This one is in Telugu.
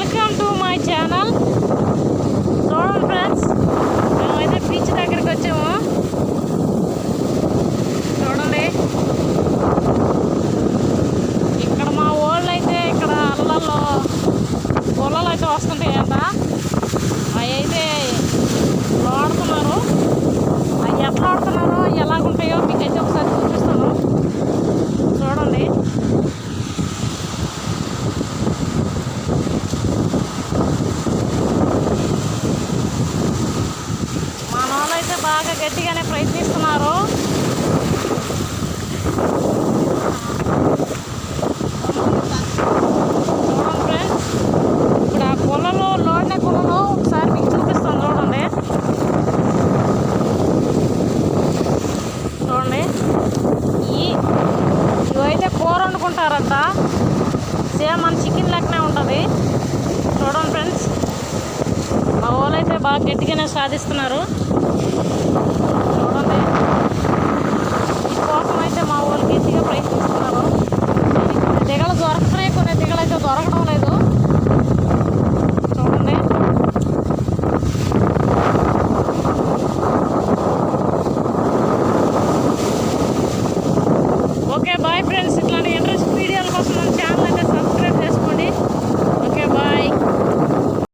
Welcome to my channel. చూడండి ఫ్రెండ్స్, మేమైతే బీచ్ దగ్గరికి వచ్చాము. చూడండి, ఇక్కడ మా వాళ్ళు అయితే ఇక్కడ అల్లల్లో పొలాలు అయితే వస్తుంటాయి కదా, అవి అయితే ఆడుతున్నారు. అవి ఎట్లా ఆడుతున్నారో ఎలాగుంటాయో మీకైతే ఒకసారి చూపిస్తాను. చూడండి, మన వాళ్ళు అయితే బాగా గట్టిగానే ప్రయత్నిస్తున్నారు. చూడండి ఫ్రెండ్స్, ఇప్పుడు ఆ కులలో లోడిన కులలో ఒకసారి మీకు చూపిస్తాను. చూడండి చూడండి, ఇవైతే కూర వండుకుంటారంట. సేమ్ మన చికెన్ లెక్కనే ఉంటుంది. చూడండి ఫ్రెండ్స్, మా వాళ్ళు అయితే బాగా గట్టిగానే సాధిస్తున్నారు.